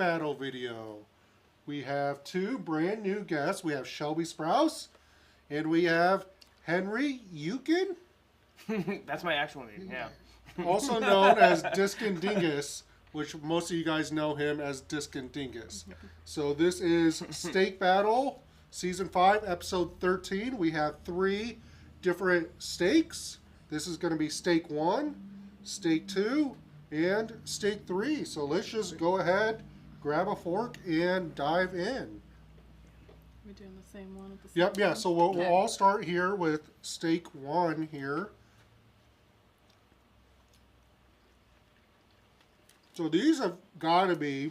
battle video. We have two brand new guests. We have Shelby Sprouse and we have Henry Eukin. That's my actual name, yeah. Also known as Discin Dingus, which most of you guys know him as Discin Dingus. So this is Steak Battle, Season 5, Episode 13. We have 3 different steaks. This is going to be Steak 1, Steak 2, and Steak 3. So let's just go ahead, grab a fork, and dive in. We're doing the same one at the same Yep, yeah. time? So we'll all start here with Steak 1 here. So these have got to be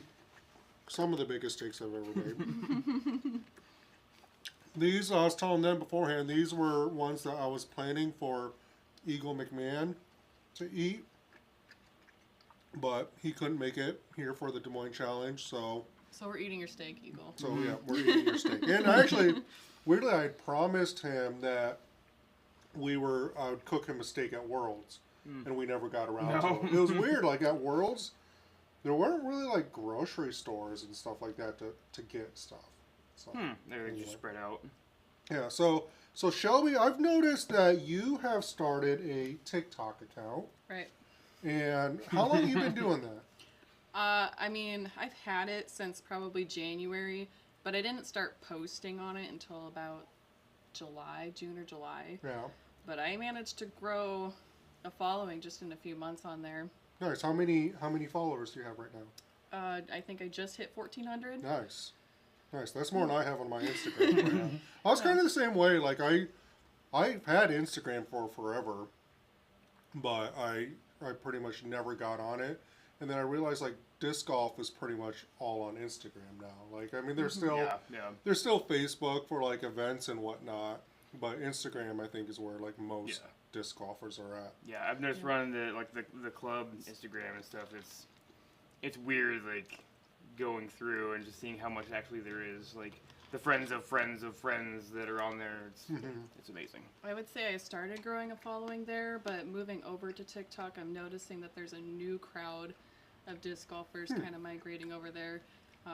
some of the biggest steaks I've ever made. These, I was telling them beforehand, these were ones that I was planning for Eagle McMahon to eat. But he couldn't make it here for the Des Moines Challenge, so... So we're eating your steak, Eagle. So yeah, we're eating your steak. And actually, weirdly, I promised him that I would cook him a steak at Worlds. And we never got around to it. It was weird, like at Worlds, there weren't really like grocery stores and stuff like that to get stuff. So, They're just spread out. Yeah, so Shelby, I've noticed that you have started a TikTok account. Right. And how long have you been doing that? I mean, I've had it since probably January, but I didn't start posting on it until about June or July. Yeah. But I managed to grow a following just in a few months on there. Nice. How many followers do you have right now? I think I just hit 1,400. Nice. That's more than I have on my Instagram right now. I was kind of the same way. Like I've had Instagram for forever, but I pretty much never got on it. And then I realized like disc golf is pretty much all on Instagram now. Like I mean, there's still there's still Facebook for like events and whatnot, but Instagram I think is where like most disc golfers are at. Yeah, I've noticed running the club Instagram and stuff. It's weird like going through and just seeing how much actually there is. Like the friends of friends of friends that are on there. It's amazing. I would say I started growing a following there, but moving over to TikTok, I'm noticing that there's a new crowd of disc golfers kind of migrating over there. So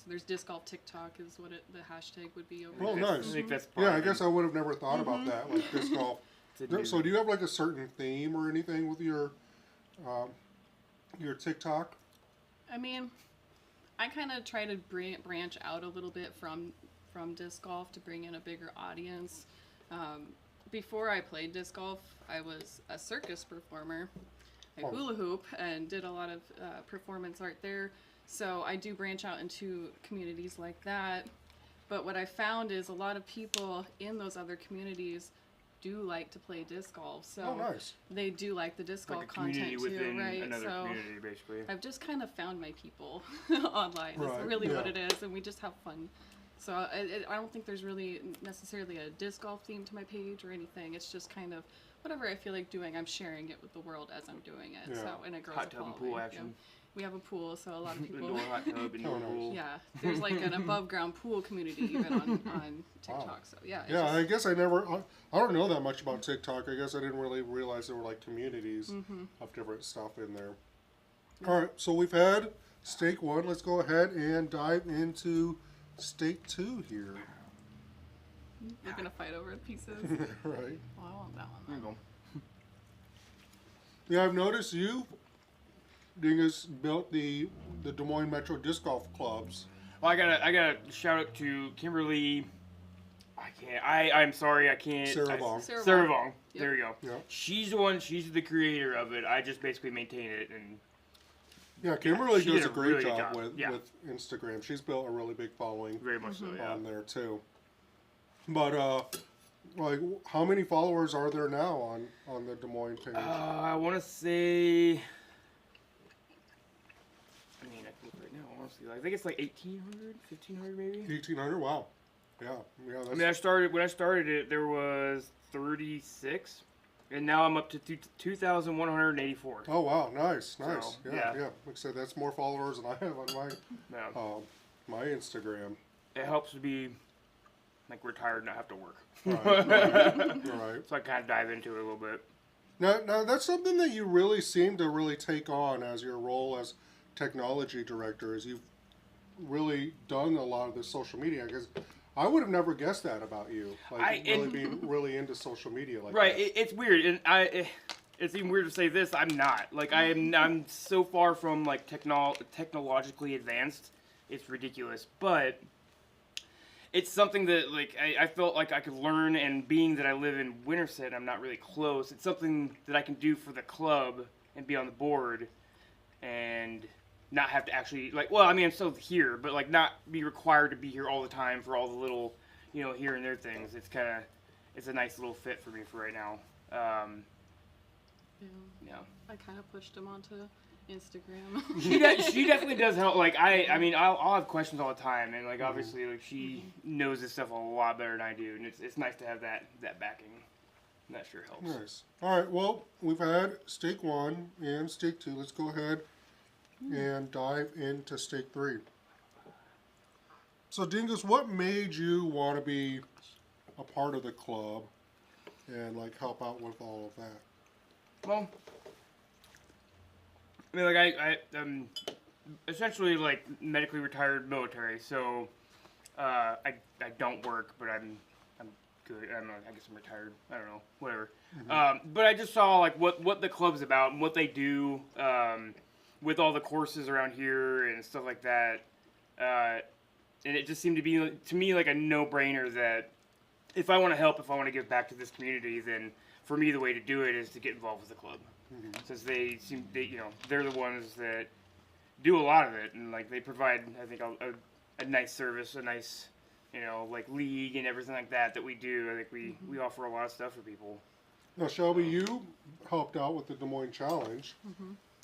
there's disc golf TikTok is what the hashtag would be over there. Nice. I think that's I guess I would have never thought about that, like disc golf. So do you have like a certain theme or anything with your TikTok? I mean, I kind of try to branch out a little bit from disc golf to bring in a bigger audience. Before I played disc golf, I was a circus performer. I hula hoop and did a lot of performance art there. So I do branch out into communities like that. But what I found is a lot of people in those other communities do like to play disc golf. So they do like the disc golf content too, right? Another community, basically. I've just kind of found my people online. That's really what it is, and we just have fun. So I don't think there's really necessarily a disc golf theme to my page or anything. It's just kind of whatever I feel like doing, I'm sharing it with the world as I'm doing it. Yeah. So and it grows hot tub and pool action. We have a pool, so a lot of people. Indoor hot tub, indoor pool. Yeah, there's like an above ground pool community even on TikTok. So yeah. I guess I don't know that much about TikTok. I guess I didn't really realize there were like communities of different stuff in there. All right, so we've had steak 1. Let's go ahead and dive into steak 2 here. We're gonna fight over the pieces. Right. Well, I want that one. There you go. Yeah, I've noticed you, Dingus, built the Des Moines Metro Disc Golf Clubs. Well, I gotta shout out to Kimberly. I'm sorry, I can't. Sarah Vong. Sarah Vong. Yep. There you go. Yep. She's the creator of it. I just basically maintain it and. Yeah, Kimberly does a great really job with Instagram. She's built a really big following. Very much so, on there too. But like, how many followers are there now on the Des Moines page? I want to say. I mean, I can look right now. Honestly, I think it's like 1,800, 1,500 maybe. 1,800. Wow. Yeah. That's... I mean, when I started it, there was 36. And now I'm up to 2,184. Oh wow, nice. So, yeah. Like I said, that's more followers than I have on my Instagram. It helps to be like retired and not have to work. Right. So I kind of dive into it a little bit. Now that's something that you really seem to really take on as your role as technology director. Is really done a lot of this social media, because I would have never guessed that about you. Like being really into social media like right. that. It's weird, and it's even weird to say this. I'm not. Like I'm so far from like technologically advanced. It's ridiculous, but it's something that like I felt like I could learn, and being that I live in Winterset, I'm not really close. It's something that I can do for the club and be on the board, and not have to actually like. Well, I mean, I'm still here, but like not be required to be here all the time for all the little, here and there things. It's a nice little fit for me for right now. Yeah. I kind of pushed him onto Instagram. She definitely does help. Like I mean, I'll have questions all the time, and like obviously, like she knows this stuff a lot better than I do, and it's nice to have that backing. And that sure helps. Nice. All right. Well, we've had stake 1 and stake 2. Let's go ahead and dive into stake 3. So, Dingus, what made you want to be a part of the club and like help out with all of that? Well, I mean, like I'm essentially like medically retired military, so I don't work, but I'm good. I don't know. I guess I'm retired. I don't know. Whatever. But I just saw like what the club's about and what they do with all the courses around here and stuff like that. And it just seemed to be to me like a no-brainer that if I want to help, if I want to give back to this community, then for me the way to do it is to get involved with the club. Since they're the ones that do a lot of it, and like they provide, I think, a nice service, a nice, like league and everything like that we do. I think we offer a lot of stuff for people. Now, Shelby, you helped out with the Des Moines Challenge.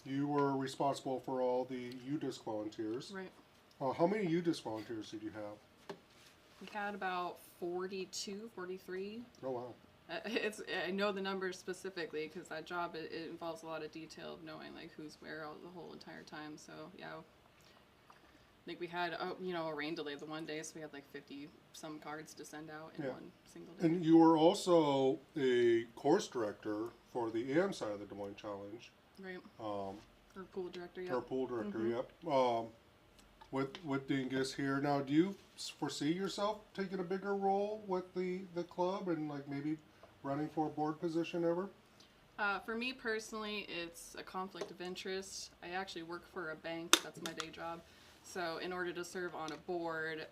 You were responsible for all the UDisc volunteers. Right. How many UDisc volunteers did you have? We had about 42, 43. Oh, wow. I know the numbers specifically because that job it involves a lot of detail of knowing like who's where all the whole entire time. So yeah, I think we had a rain delay the one day, so we had like 50 some cards to send out in one single day. And you were also a course director for the AM side of the Des Moines Challenge. Right. Or pool director. Yep. Or pool director. Yep. With Dingus here now, do you foresee yourself taking a bigger role with the club and like maybe running for a board position ever? For me personally, it's a conflict of interest. I actually work for a bank. That's my day job. So in order to serve on a board,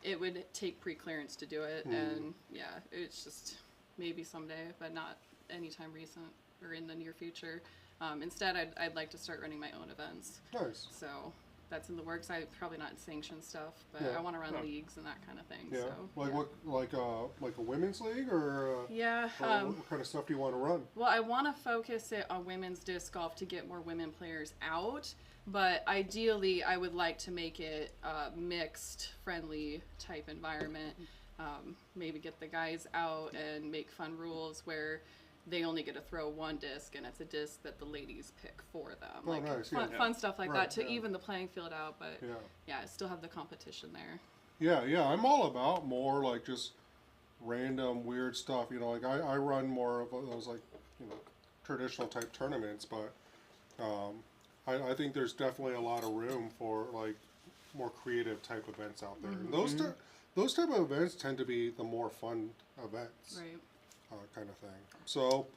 it would take pre-clearance to do it. And yeah, it's just maybe someday, but not anytime recent or in the near future. Instead, I'd like to start running my own events. Nice. So that's in the works. I'm probably not sanctioned stuff, but I want to run leagues and that kind of thing. Yeah. So, what, like a women's league or? Yeah. Or what kind of stuff do you want to run? Well, I want to focus it on women's disc golf to get more women players out. But ideally, I would like to make it a mixed, friendly type environment. Maybe get the guys out and make fun rules where they only get to throw one disc, and it's a disc that the ladies pick for them. Oh, like nice. fun stuff like Right, that to even the playing field out. But I still have the competition there. Yeah. I'm all about more like just random weird stuff. Like I run more of those like traditional type tournaments, but I think there's definitely a lot of room for like more creative type events out there. And those type of events tend to be the more fun events. Right. Kind of thing. So,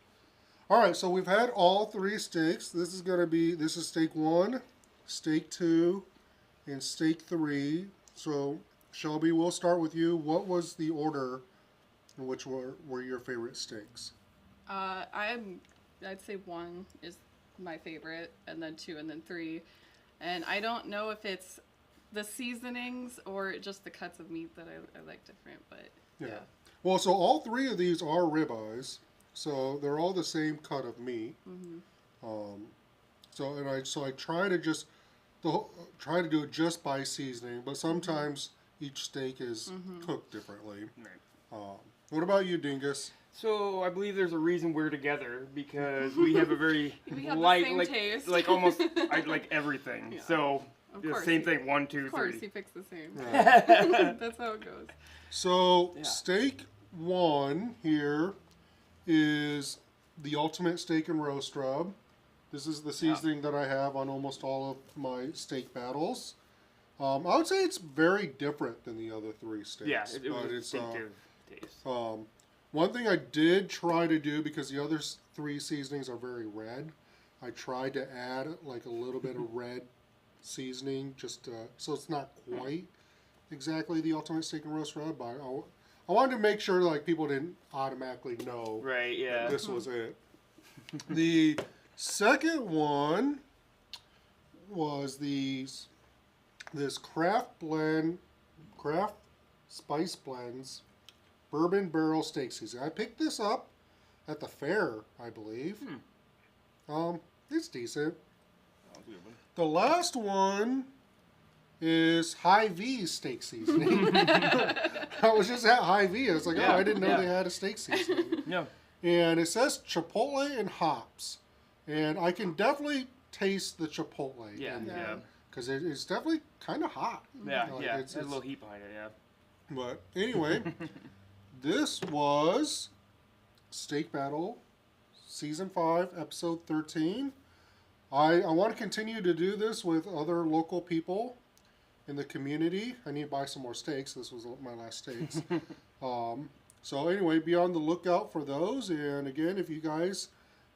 all right. So we've had all 3 stakes. This is stake 1, stake 2, and stake 3. So Shelby, we'll start with you. What was the order in which were your favorite stakes? I'd say 1 is my favorite, and then 2, and then 3. And I don't know if it's the seasonings or just the cuts of meat that I like different, but yeah. Well, so all 3 of these are ribeyes, so they're all the same cut of meat. So I try to do it just by seasoning, but sometimes each steak is cooked differently. What about you, Dingus? So I believe there's a reason we're together because we have a very we have light, the same taste. like almost like everything. Yeah. So same thing. 1, 2, 3. Of course, he picks the same. Right. That's how it goes. So steak 1 here is the ultimate steak and roast rub. This is the seasoning that I have on almost all of my steak battles. I would say it's very different than the other three steaks. Yeah, it was but a it's, distinctive taste. one thing I did try to do, because the other three seasonings are very red, I tried to add like a little bit of red seasoning, just so it's not quite exactly the ultimate steak and roast rub, but I wanted to make sure like people didn't automatically know Right, yeah. that this was it. The second one was this craft spice blends bourbon barrel steak seasoning. I picked this up at the fair, I believe. It's decent. The last one is Hy-Vee steak seasoning. I was just at Hy-Vee. I was like, oh, I didn't know they had a steak seasoning. Yeah. And it says chipotle and hops. And I can definitely taste the chipotle in there. Because it's definitely kind of hot. Yeah, Like, yeah. it's There's a little heat behind it, yeah. But anyway, this was Steak Battle Season 5, Episode 13. I want to continue to do this with other local people in the community. I need to buy some more steaks. This was my last steaks. So anyway, be on the lookout for those. And again, if you guys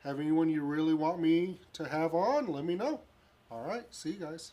have anyone you really want me to have on, let me know. All right, see you guys.